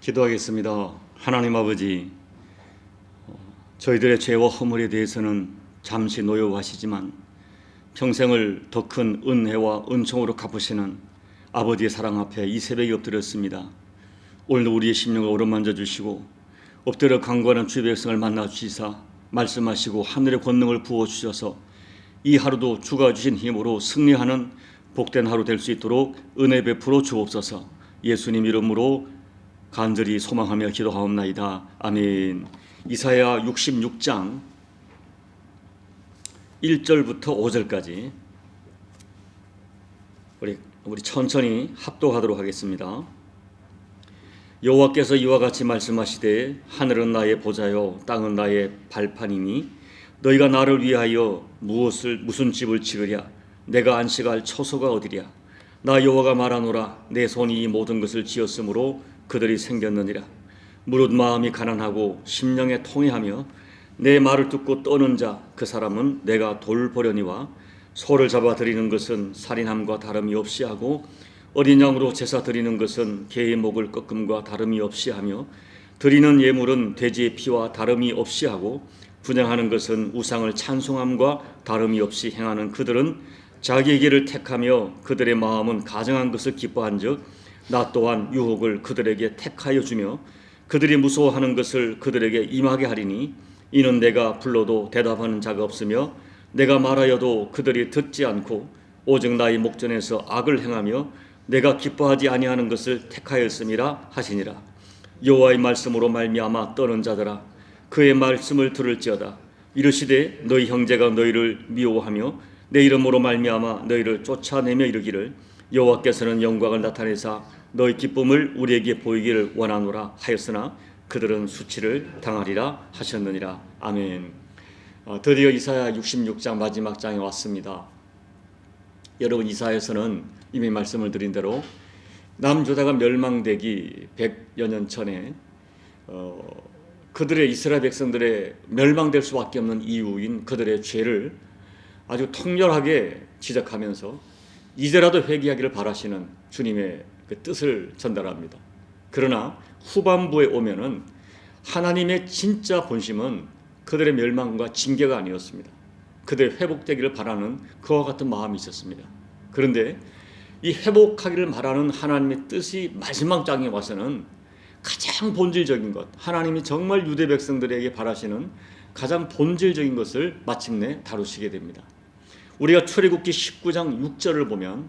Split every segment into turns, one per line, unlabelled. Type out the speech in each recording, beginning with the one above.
기도하겠습니다. 하나님 아버지, 저희들의 죄와 허물에 대해서는 잠시 노여워하시지만 평생을 더 큰 은혜와 은총으로 갚으시는 아버지의 사랑 앞에 이 새벽에 엎드렸습니다. 오늘도 우리의 심령을 오르만져 주시고 엎드려 간구하는 주의 백성을 만나 주시사 말씀하시고 하늘의 권능을 부어 주셔서 이 하루도 주가 주신 힘으로 승리하는 복된 하루 될 수 있도록 은혜 베풀어 주옵소서. 예수님 이름으로 간절히 소망하며 기도하옵나이다. 아멘. 이사야 66장 1절부터 5절까지 우리 천천히 합독하도록 하겠습니다. 여호와께서 이와 같이 말씀하시되 하늘은 나의 보좌요 땅은 나의 발판이니 너희가 나를 위하여 무슨 집을 지으랴. 내가 안식할 처소가 어디랴. 나 여호와가 말하노라. 내 손이 이 모든 것을 지었으므로 그들이 생겼느니라. 무릇 마음이 가난하고 심령에 통회하며 내 말을 듣고 떠는 자 그 사람은 내가 돌보려니와 소를 잡아 드리는 것은 살인함과 다름이 없이 하고 어린 양으로 제사 드리는 것은 개의 목을 꺾음과 다름이 없이 하며 드리는 예물은 돼지의 피와 다름이 없이 하고 분향하는 것은 우상을 찬송함과 다름이 없이 행하는 그들은 자기의 길을 택하며 그들의 마음은 가증한 것을 기뻐한즉 나 또한 유혹을 그들에게 택하여 주며 그들이 무서워하는 것을 그들에게 임하게 하리니 이는 내가 불러도 대답하는 자가 없으며 내가 말하여도 그들이 듣지 않고 오직 나의 목전에서 악을 행하며 내가 기뻐하지 아니하는 것을 택하였음이라 하시니라. 여호와의 말씀으로 말미암아 떠는 자들아 그의 말씀을 들을지어다. 이르시되 너희 형제가 너희를 미워하며 내 이름으로 말미암아 너희를 쫓아내며 이르기를 여호와께서는 영광을 나타내사 너희 기쁨을 우리에게 보이기를 원하노라 하였으나 그들은 수치를 당하리라 하셨느니라. 아멘. 드디어 이사야 66장 마지막 장에 왔습니다. 여러분, 이사야에서는 이미 말씀을 드린 대로 남유다가 멸망되기 100여 년 전에 그들의 이스라엘 백성들의 멸망될 수밖에 없는 이유인 그들의 죄를 아주 통렬하게 지적하면서 이제라도 회개하기를 바라시는 주님의 그 뜻을 전달합니다. 그러나 후반부에 오면은 하나님의 진짜 본심은 그들의 멸망과 징계가 아니었습니다. 그들의 회복되기를 바라는 그와 같은 마음이 있었습니다. 그런데 이 회복하기를 바라는 하나님의 뜻이 마지막 장에 와서는 가장 본질적인 것, 하나님이 정말 유대 백성들에게 바라시는 가장 본질적인 것을 마침내 다루시게 됩니다. 우리가 출애굽기 19장 6절을 보면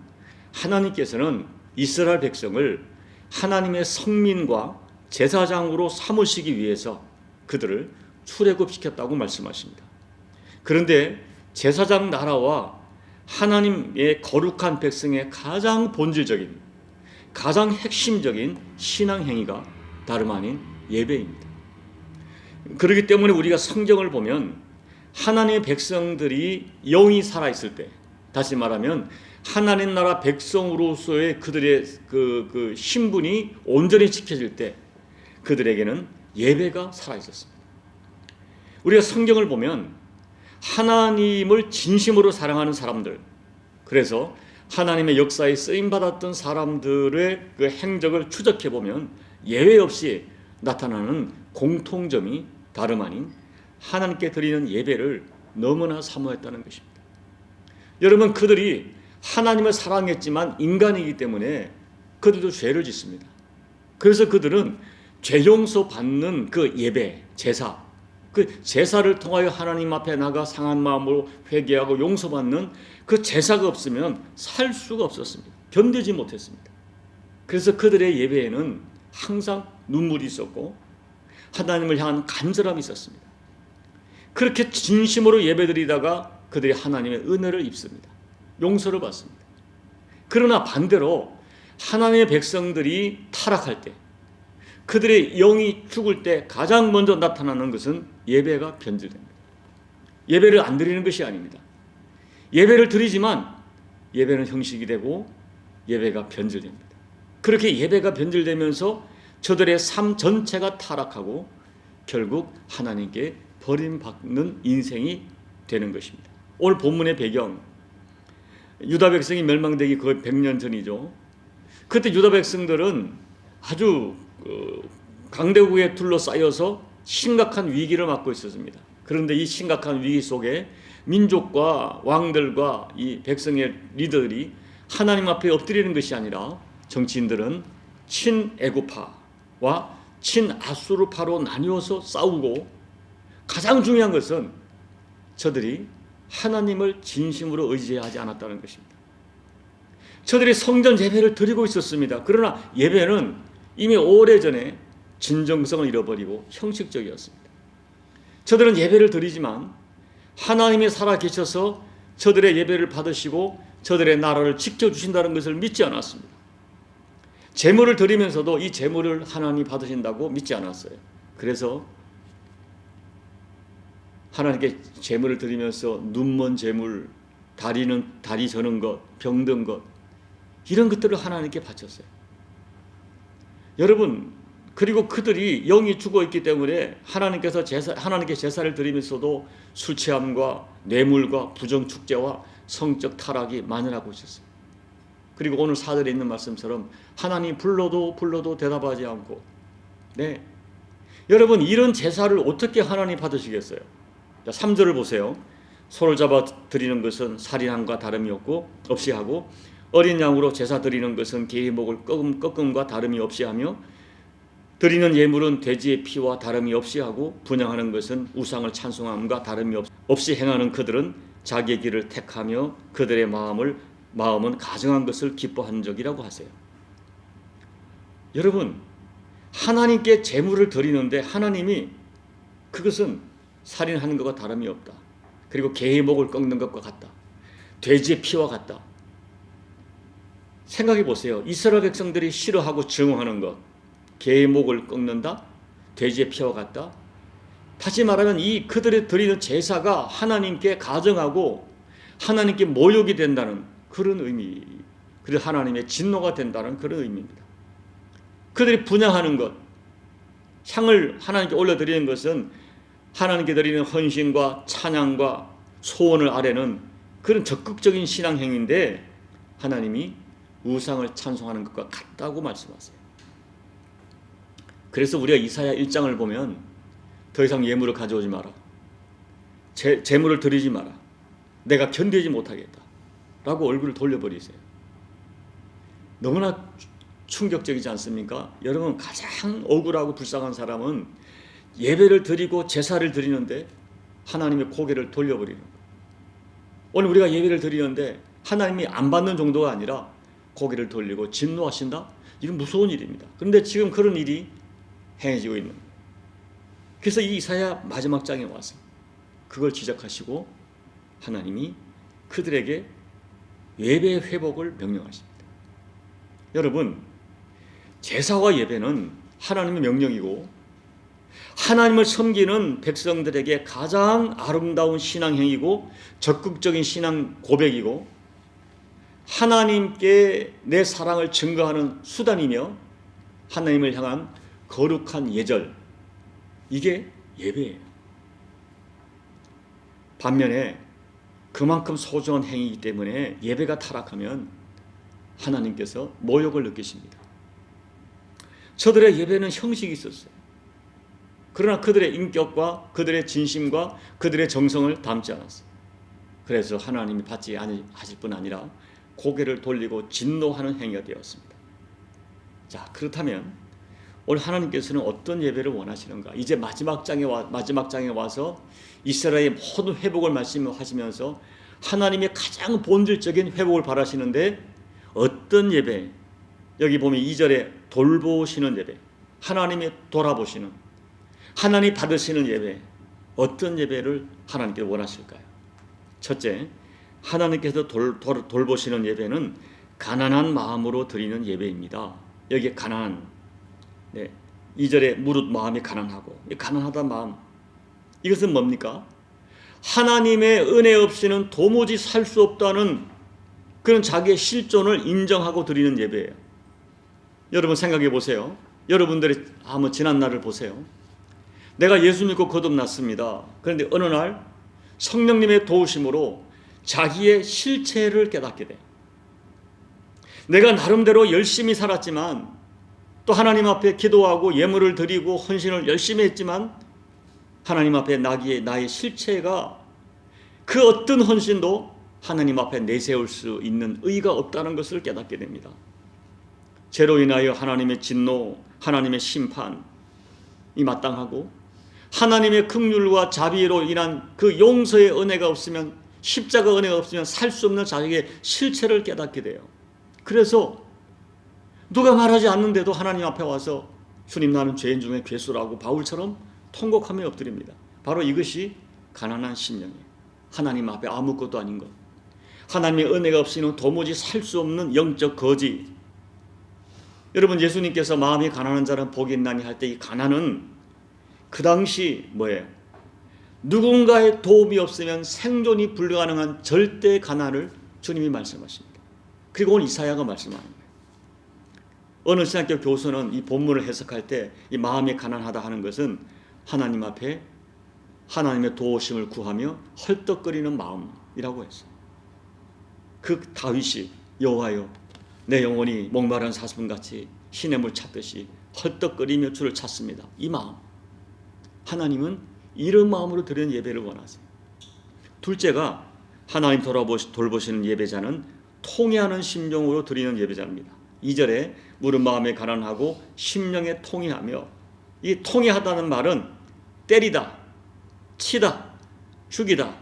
하나님께서는 이스라엘 백성을 하나님의 성민과 제사장으로 삼으시기 위해서 그들을 출애굽시켰다고 말씀하십니다. 그런데 제사장 나라와 하나님의 거룩한 백성의 가장 본질적인, 가장 핵심적인 신앙 행위가 다름 아닌 예배입니다. 그렇기 때문에 우리가 성경을 보면 하나님의 백성들이 영이 살아있을 때, 다시 말하면 하나님 나라 백성으로서의 그들의 그 신분이 온전히 지켜질 때 그들에게는 예배가 살아있었습니다. 우리가 성경을 보면 하나님을 진심으로 사랑하는 사람들, 그래서 하나님의 역사에 쓰임받았던 사람들의 그 행적을 추적해 보면 예외 없이 나타나는 공통점이 다름 아닌 하나님께 드리는 예배를 너무나 사모했다는 것입니다. 여러분, 그들이 하나님을 사랑했지만 인간이기 때문에 그들도 죄를 짓습니다. 그래서 그들은 죄 용서 받는 그 예배, 제사, 그 제사를 통하여 하나님 앞에 나가 상한 마음으로 회개하고 용서받는 그 제사가 없으면 살 수가 없었습니다. 견디지 못했습니다. 그래서 그들의 예배에는 항상 눈물이 있었고 하나님을 향한 간절함이 있었습니다. 그렇게 진심으로 예배드리다가 그들이 하나님의 은혜를 입습니다. 용서를 받습니다. 그러나 반대로 하나님의 백성들이 타락할 때, 그들의 영이 죽을 때 가장 먼저 나타나는 것은 예배가 변질됩니다. 예배를 안 드리는 것이 아닙니다. 예배를 드리지만 예배는 형식이 되고 예배가 변질됩니다. 그렇게 예배가 변질되면서 저들의 삶 전체가 타락하고 결국 하나님께 버림받는 인생이 되는 것입니다. 오늘 본문의 배경, 유다 백성이 멸망되기 거의 100년 전이죠. 그때 유다 백성들은 아주 강대국에 둘러싸여서 심각한 위기를 맞고 있었습니다. 그런데 이 심각한 위기 속에 민족과 왕들과 이 백성의 리더들이 하나님 앞에 엎드리는 것이 아니라 정치인들은 친애굽파와 친아수르파로 나뉘어서 싸우고, 가장 중요한 것은 저들이 하나님을 진심으로 의지하지 않았다는 것입니다. 저들이 성전 예배를 드리고 있었습니다. 그러나 예배는 이미 오래전에 진정성을 잃어버리고 형식적이었습니다. 저들은 예배를 드리지만 하나님이 살아계셔서 저들의 예배를 받으시고 저들의 나라를 지켜주신다는 것을 믿지 않았습니다. 제물을 드리면서도 이 제물을 하나님이 받으신다고 믿지 않았어요. 그래서 하나님께 제물을 드리면서 눈먼 제물, 다리 저는 것, 병든 것, 이런 것들을 하나님께 바쳤어요. 여러분, 그리고 그들이 영이 죽어 있기 때문에 하나님께 제사를 드리면서도 술 취함과 뇌물과 부정 축제와 성적 타락이 만연하고 있었어요. 그리고 오늘 4절에 있는 말씀처럼 하나님 불러도 대답하지 않고, 네, 여러분, 이런 제사를 어떻게 하나님 받으시겠어요? 자, 3절을 보세요. 소를 잡아 드리는 것은 살인함과 다름이 없이 하고, 어린 양으로 제사 드리는 것은 개의 목을 꺾음과 다름이 없이 하며, 드리는 예물은 돼지의 피와 다름이 없이 하고, 분향하는 것은 우상을 찬송함과 다름이 없이 행하는 그들은 자기의 길을 택하며 그들의 마음은 가증한 것을 기뻐하는 적이라고 하세요. 여러분, 하나님께 제물을 드리는데 하나님이 그것은 살인하는 것과 다름이 없다, 그리고 개의 목을 꺾는 것과 같다, 돼지의 피와 같다. 생각해 보세요. 이스라엘 백성들이 싫어하고 증오하는 것, 개의 목을 꺾는다, 돼지의 피와 같다. 다시 말하면 이 그들이 드리는 제사가 하나님께 가증하고 하나님께 모욕이 된다는 그런 의미, 그리고 하나님의 진노가 된다는 그런 의미입니다. 그들이 분향하는 것, 향을 하나님께 올려드리는 것은 하나님께 드리는 헌신과 찬양과 소원을 아뢰는 그런 적극적인 신앙행위인데, 하나님이 우상을 찬송하는 것과 같다고 말씀하세요. 그래서 우리가 이사야 1장을 보면 더 이상 예물을 가져오지 마라, 제물을 드리지 마라, 내가 견디지 못하겠다 라고 얼굴을 돌려버리세요. 너무나 충격적이지 않습니까? 여러분, 가장 억울하고 불쌍한 사람은 예배를 드리고 제사를 드리는데 하나님의 고개를 돌려버리는 거예요. 오늘 우리가 예배를 드리는데 하나님이 안 받는 정도가 아니라 고개를 돌리고 진노하신다? 이건 무서운 일입니다. 그런데 지금 그런 일이 행해지고 있는 거예요. 그래서 이 이사야 마지막 장에 와서 그걸 지적하시고 하나님이 그들에게 예배 회복을 명령하십니다. 여러분, 제사와 예배는 하나님의 명령이고 하나님을 섬기는 백성들에게 가장 아름다운 신앙행위고 적극적인 신앙 고백이고 하나님께 내 사랑을 증거하는 수단이며 하나님을 향한 거룩한 예절, 이게 예배예요. 반면에 그만큼 소중한 행위이기 때문에 예배가 타락하면 하나님께서 모욕을 느끼십니다. 저들의 예배는 형식이 있었어요. 그러나 그들의 인격과 그들의 진심과 그들의 정성을 담지 않았어요. 그래서 하나님이 받지 하실 뿐 아니라 고개를 돌리고 진노하는 행위가 되었습니다. 자, 그렇다면 오늘 하나님께서는 어떤 예배를 원하시는가? 이제 마지막 장에 와서 이스라엘의 모든 회복을 말씀하시면서 하나님의 가장 본질적인 회복을 바라시는데, 어떤 예배? 여기 보면 2절에 돌보시는 예배, 하나님이 돌아보시는, 하나님 받으시는 예배, 어떤 예배를 하나님께 원하실까요? 첫째, 하나님께서 돌보시는 예배는 가난한 마음으로 드리는 예배입니다. 여기에 가난, 2절에 무릇 마음이 가난하고, 가난하다 마음, 이것은 뭡니까? 하나님의 은혜 없이는 도무지 살 수 없다는 그런 자기의 실존을 인정하고 드리는 예배예요. 여러분 생각해 보세요. 여러분들이 한번 지난 날을 보세요. 내가 예수 믿고 거듭났습니다. 그런데 어느 날 성령님의 도우심으로 자기의 실체를 깨닫게 돼요. 내가 나름대로 열심히 살았지만 또 하나님 앞에 기도하고 예물을 드리고 헌신을 열심히 했지만 하나님 앞에 나의 실체가 그 어떤 헌신도 하나님 앞에 내세울 수 있는 의의가 없다는 것을 깨닫게 됩니다. 죄로 인하여 하나님의 진노, 하나님의 심판이 마땅하고 하나님의 긍휼과 자비로 인한 그 용서의 은혜가 없으면, 십자가 은혜가 없으면 살 수 없는 자식의 실체를 깨닫게 돼요. 그래서 누가 말하지 않는데도 하나님 앞에 와서 주님 나는 죄인 중에 괴수라고 바울처럼 통곡하며 엎드립니다. 바로 이것이 가난한 심령이에요. 하나님 앞에 아무것도 아닌 것, 하나님의 은혜가 없이는 도무지 살 수 없는 영적 거지. 여러분, 예수님께서 마음이 가난한 자는 복이 있나니 할 때 이 가난은 그 당시 뭐예요? 누군가의 도움이 없으면 생존이 불가능한 절대 가난을 주님이 말씀하십니다. 그리고 오늘 이사야가 말씀하는 거예요. 어느 신학교 교수는 이 본문을 해석할 때 이 마음이 가난하다 하는 것은 하나님 앞에 하나님의 도우심을 구하며 헐떡거리는 마음이라고 했어요. 그 다윗이 여호와여 내 영혼이 목마른 사슴같이 시냇물 찾듯이 헐떡거리며 주를 찾습니다. 이 마음, 하나님은 이런 마음으로 드리는 예배를 원하세요. 둘째가 하나님 돌보시는 예배자는 통회하는 심령으로 드리는 예배자입니다. 2절에 물은 마음에 가난하고 심령에 통회하며, 이 통회하다는 말은 때리다, 치다, 죽이다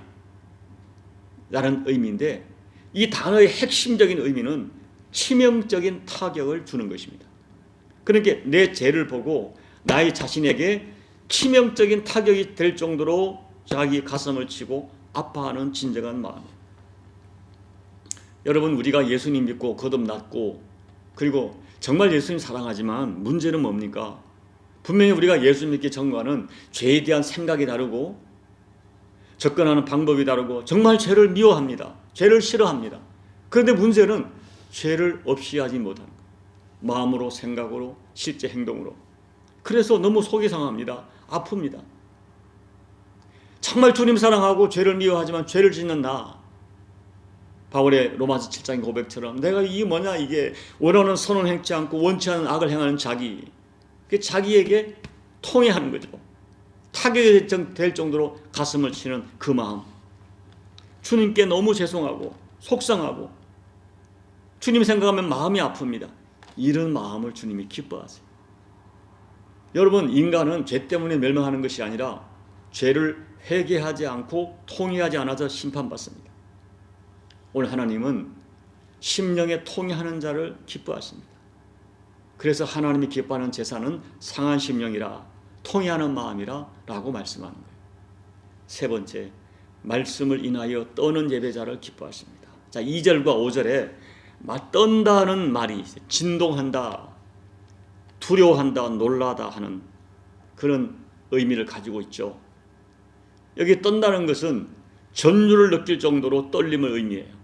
라는 의미인데 이 단어의 핵심적인 의미는 치명적인 타격을 주는 것입니다. 그러니까 내 죄를 보고 나의 자신에게 치명적인 타격이 될 정도로 자기 가슴을 치고 아파하는 진정한 마음이에요. 여러분, 우리가 예수님 믿고 거듭났고 그리고 정말 예수님 사랑하지만 문제는 뭡니까? 분명히 우리가 예수 믿기 전과는 죄에 대한 생각이 다르고 접근하는 방법이 다르고 정말 죄를 미워합니다. 죄를 싫어합니다. 그런데 문제는 죄를 없이 하지 못하는 거예요. 마음으로, 생각으로, 실제 행동으로. 그래서 너무 속이 상합니다. 아픕니다. 정말 주님 사랑하고 죄를 미워하지만 죄를 짓는 나, 바울의 로마서 7장 고백처럼 내가 이게 뭐냐, 이게 원하는 선을 행치 않고 원치 않은 악을 행하는 자기, 그 자기에게 통회하는 거죠. 타격이 될 정도로 가슴을 치는 그 마음, 주님께 너무 죄송하고 속상하고 주님 생각하면 마음이 아픕니다. 이런 마음을 주님이 기뻐하세요. 여러분, 인간은 죄 때문에 멸망하는 것이 아니라 죄를 회개하지 않고 통회하지 않아서 심판받습니다. 오늘 하나님은 심령에 통회하는 자를 기뻐하십니다. 그래서 하나님이 기뻐하는 제사는 상한 심령이라 통회하는 마음이라 라고 말씀하는 거예요. 세 번째, 말씀을 인하여 떠는 예배자를 기뻐하십니다. 자, 2절과 5절에 떤다는 말이 진동한다, 두려워한다, 놀라다 하는 그런 의미를 가지고 있죠. 여기 떤다는 것은 전율을 느낄 정도로 떨림을 의미해요.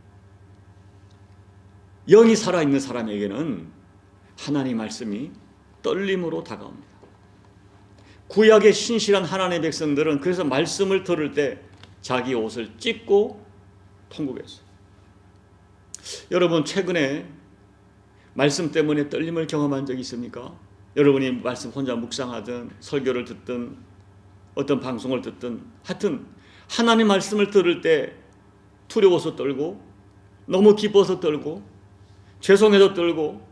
영이 살아있는 사람에게는 하나님의 말씀이 떨림으로 다가옵니다. 구약의 신실한 하나님의 백성들은 그래서 말씀을 들을 때 자기 옷을 찢고 통곡했어요. 여러분, 최근에 말씀 때문에 떨림을 경험한 적이 있습니까? 여러분이 말씀 혼자 묵상하든 설교를 듣든 어떤 방송을 듣든 하여튼 하나님 말씀을 들을 때 두려워서 떨고 너무 기뻐서 떨고 죄송해서 떨고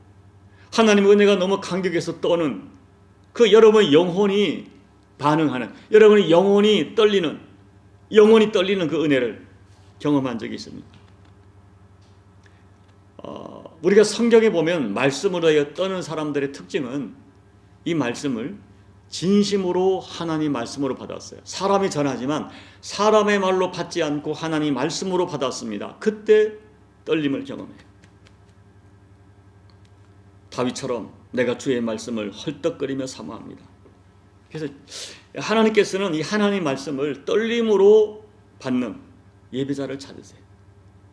하나님의 은혜가 너무 감격해서 떠는 그 여러분의 영혼이 반응하는, 여러분의 영혼이 떨리는 그 은혜를 경험한 적이 있습니다. 우리가 성경에 보면 말씀으로 하여 떠는 사람들의 특징은 이 말씀을 진심으로 하나님 말씀으로 받았어요. 사람이 전하지만 사람의 말로 받지 않고 하나님 말씀으로 받았습니다. 그때 떨림을 경험해요. 다윗처럼 내가 주의 말씀을 헐떡거리며 사모합니다. 그래서 하나님께서는 이 하나님 말씀을 떨림으로 받는 예배자를 찾으세요.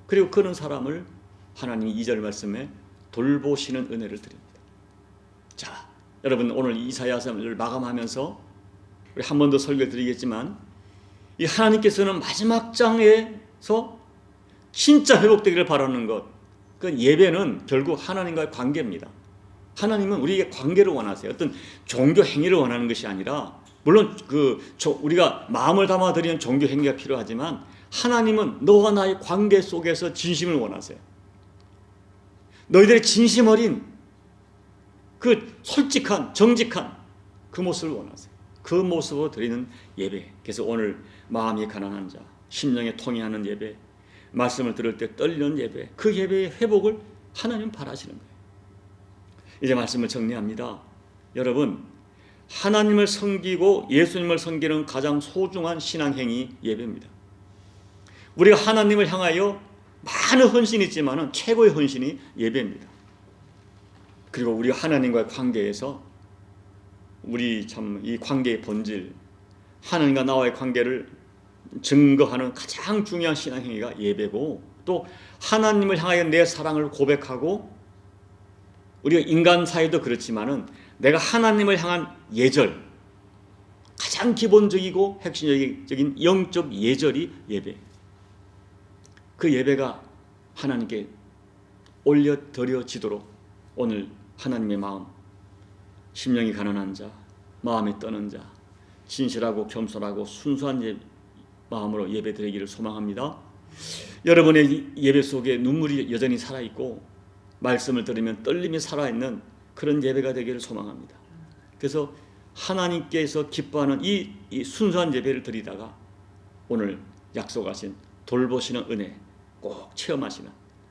그리고 그런 사람을 하나님이 2절 말씀에 돌보시는 은혜를 드립니다. 자, 여러분, 오늘 이사야서를 마감하면서 우리 한 번 더 설교 드리겠지만 이 하나님께서는 마지막 장에서 진짜 회복되기를 바라는 것, 그 예배는 결국 하나님과의 관계입니다. 하나님은 우리에게 관계를 원하세요. 어떤 종교 행위를 원하는 것이 아니라, 물론 우리가 마음을 담아 드리는 종교 행위가 필요하지만 하나님은 너와 나의 관계 속에서 진심을 원하세요. 너희들의 진심 어린 그 솔직한 정직한 그 모습을 원하세요. 그 모습으로 드리는 예배. 그래서 오늘 마음이 가난한 자, 심령에 통해하는 예배, 말씀을 들을 때 떨리는 예배, 그 예배의 회복을 하나님 바라시는 거예요. 이제 말씀을 정리합니다. 여러분, 하나님을 섬기고 예수님을 섬기는 가장 소중한 신앙행위 예배입니다. 우리가 하나님을 향하여 많은 헌신이 있지만 최고의 헌신이 예배입니다. 그리고 우리 하나님과의 관계에서 우리 참 이 관계의 본질, 하나님과 나와의 관계를 증거하는 가장 중요한 신앙행위가 예배고, 또 하나님을 향하여 내 사랑을 고백하고, 우리가 인간 사이도 그렇지만은 내가 하나님을 향한 예절, 가장 기본적이고 핵심적인 영적 예절이 예배. 그 예배가 하나님께 올려드려지도록 오늘 하나님의 마음, 심령이 가난한 자, 마음이 떠는 자, 진실하고 겸손하고 순수한 마음으로 예배드리기를 소망합니다. 여러분의 예배 속에 눈물이 여전히 살아있고 말씀을 들으면 떨림이 살아있는 그런 예배가 되기를 소망합니다. 그래서 하나님께서 기뻐하는 이 순수한 예배를 드리다가 오늘 약속하신 돌보시는 은혜 꼭 체험하시는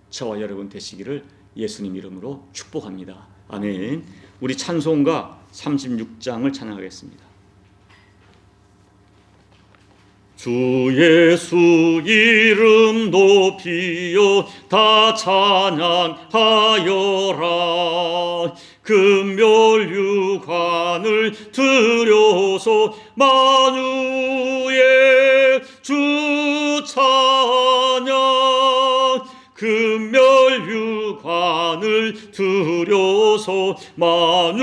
저와 여러분 되시기를 예수님 이름으로 축복합니다. 아멘. 우리 찬송가 36장을 찬양하겠습니다. 주 예수 이름 높이어 다 찬양하여라. 금멸유관을 들여서 만유의 주 찬양. 금멸유관을 들여서 만유의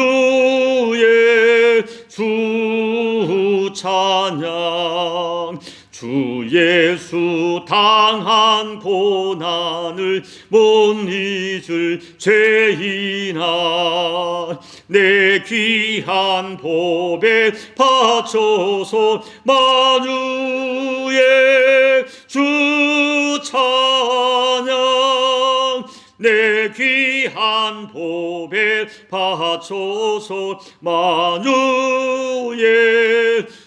주 찬양. 주 예수 당한 고난을 못 잊을 죄인아, 내 귀한 보배 바쳐서 만유의 주 찬양. 내 귀한 보배 바쳐서 만유의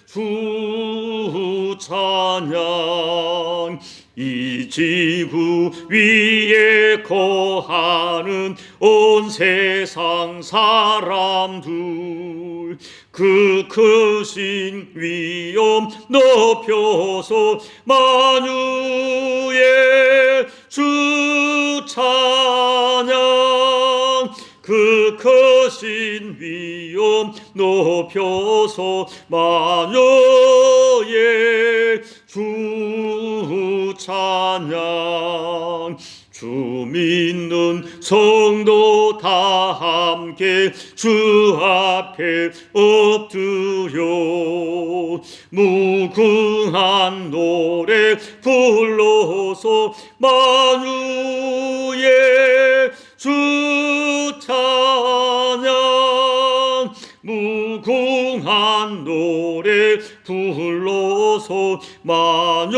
주 찬양. 이 지구 위에 거하는 온 세상 사람들, 그 크신 위엄 높여서 만유의 주 찬양. 그 크신 위엄 높여서 만유의 주 찬양. 주 믿는 성도 다 함께 주 앞에 엎드려 무궁한 노래 불러서 만유의 주 찬양. 무궁한 노래 불러서 만유의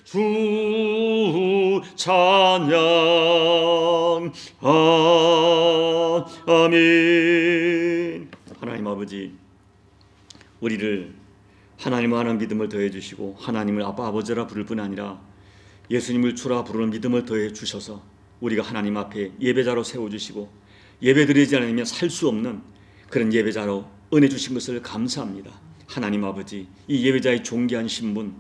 주 찬양. 아멘. 하나님 아버지, 우리를 하나님을 아는 믿음을 더해 주시고 하나님을 아빠 아버지라 부를 뿐 아니라 예수님을 주라 부르는 믿음을 더해 주셔서 우리가 하나님 앞에 예배자로 세워주시고 예배드리지 않으면 살 수 없는 그런 예배자로 은혜 주신 것을 감사합니다. 하나님 아버지, 이 예배자의 존귀한 신분,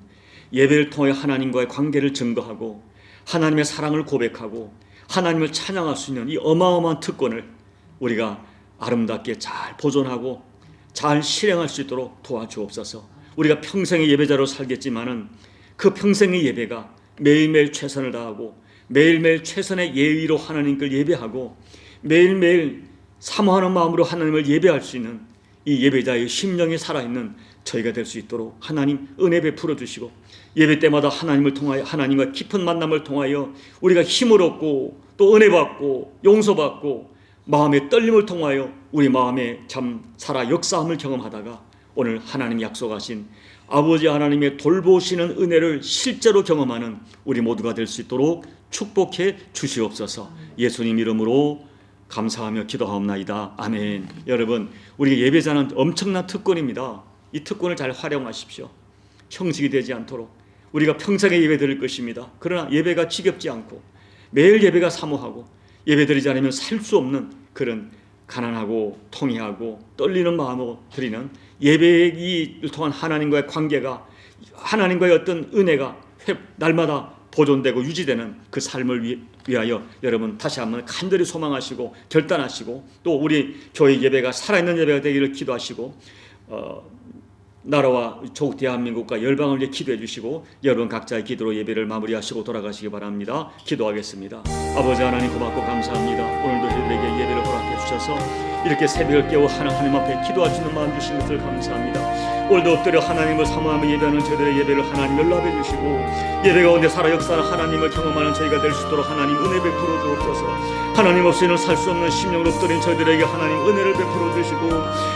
예배를 통해 하나님과의 관계를 증거하고 하나님의 사랑을 고백하고 하나님을 찬양할 수 있는 이 어마어마한 특권을 우리가 아름답게 잘 보존하고 잘 실행할 수 있도록 도와주옵소서. 우리가 평생의 예배자로 살겠지만은 그 평생의 예배가 매일매일 최선을 다하고 매일매일 최선의 예의로 하나님께 예배하고 매일매일 사모하는 마음으로 하나님을 예배할 수 있는 이 예배자의 심령이 살아있는 저희가 될 수 있도록 하나님 은혜 베풀어 주시고 예배 때마다 하나님을 통하여 하나님과 깊은 만남을 통하여 우리가 힘을 얻고 또 은혜 받고 용서받고 마음의 떨림을 통하여 우리 마음에 참 살아 역사함을 경험하다가 오늘 하나님 약속하신 아버지 하나님의 돌보시는 은혜를 실제로 경험하는 우리 모두가 될 수 있도록 축복해 주시옵소서. 예수님 이름으로 감사하며 기도하옵나이다. 아멘. 여러분, 우리 예배자는 엄청난 특권입니다. 이 특권을 잘 활용하십시오. 형식이 되지 않도록 우리가 평생에 예배 드릴 것입니다. 그러나 예배가 지겹지 않고 매일 예배가 사모하고 예배 드리지 않으면 살 수 없는 그런 가난하고 통회하고 떨리는 마음으로 드리는 예배를 통한 하나님과의 관계가, 하나님과의 어떤 은혜가 날마다 보존되고 유지되는 그 삶을 위하여 여러분 다시 한번 간절히 소망하시고 결단하시고, 또 우리 교회 예배가 살아있는 예배가 되기를 기도하시고, 나라와 조국 대한민국과 열방을 위해 기도해 주시고 여러분 각자의 기도로 예배를 마무리하시고 돌아가시기 바랍니다. 기도하겠습니다. 아버지 하나님 고맙고 감사합니다. 오늘도 저희들에게 예배를 허락해 주셔서 이렇게 새벽을 깨워 하나님 앞에 기도할 수 있는 마음 주신 것을 감사합니다. 오늘도 엎드려 하나님을 사모하며 예배하는 저희들의 예배를 하나님 연락해 주시고 예배 가운데 살아 역사하는 하나님을 경험하는 저희가 될 수 있도록 하나님 은혜 베풀어 주옵소서. 하나님 없이는 살 수 없는 심령을 엎드린 저희들에게 하나님 은혜를 베풀어 주시고,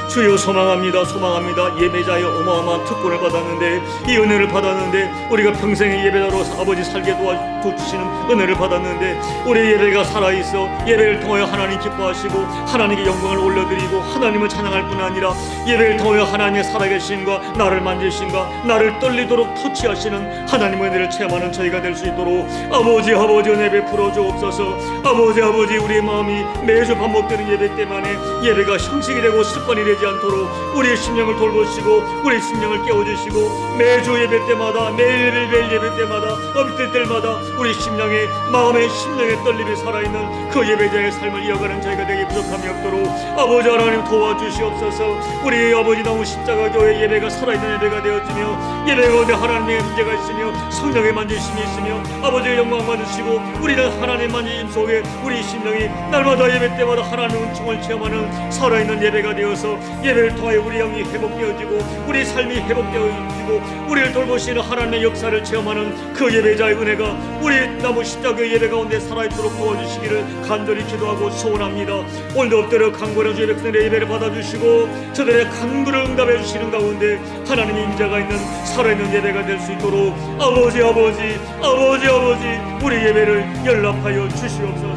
주여 소망합니다. 소망합니다. 예배자의 어마어마한 특권을 받았는데, 이 은혜를 받았는데 우리가 평생의 예배자로 아버지 살게 도와주시는 은혜를 받았는데, 우리의 예배가 살아있어 예배를 통하여 하나님 기뻐하시고 하나님께 영광을 올려드리고 하나님을 찬양할 뿐 아니라 예배를 통하여 하나님의 살아계신과 나를 만지신과 나를 떨리도록 터치하시는 하나님의 은혜를 체험하는 저희가 될 수 있도록 아버지 은혜 베풀어 주옵소서. 아버지 우리의 마음이 매주 반복되는 예배 때문에 예배가 형식이 되고 습관이 되지 않도록 우리의 심령을 돌보시고 우리의 심령을 깨워주시고 매주 예배 때마다 매일 예배 때마다 엎드릴 때마다 우리 심령의 마음의 심령의 떨림이 살아있는 그 예배자의 삶을 이어가는 저희가 되게 부족함이 없도록 아버지 하나님 도와주시옵소서. 우리 아버지 나무 십자가 교회 예배가 살아있는 예배가 되어지며 예배 가운데 하나님의 임재가 있으며 성령의 만지심이 있으며 아버지의 영광 받으시고 우리는 하나님 만지심 속에 우리 심령이 날마다 예배 때마다 하나님의 은총을 체험하는 살아있는 예배가 되어서 예배를 통하여 우리 영이 회복되어지고 우리 삶이 회복되어지고 우리를 돌보시는 하나님의 역사를 체험하는 그 예배자의 은혜가 우리 나무 십자가 예배 가운데 살아있도록 도와주시기를 간절히 기도하고 소원합니다. 오늘도 엎드려 간구하는 주의 백성들의 예배를 받아주시고 저들의 간구를 응답해 주시는 가운데 하나님의 임재가 있는 살아있는 예배가 될 수 있도록 아버지 우리 예배를 연락하여 주시옵소서.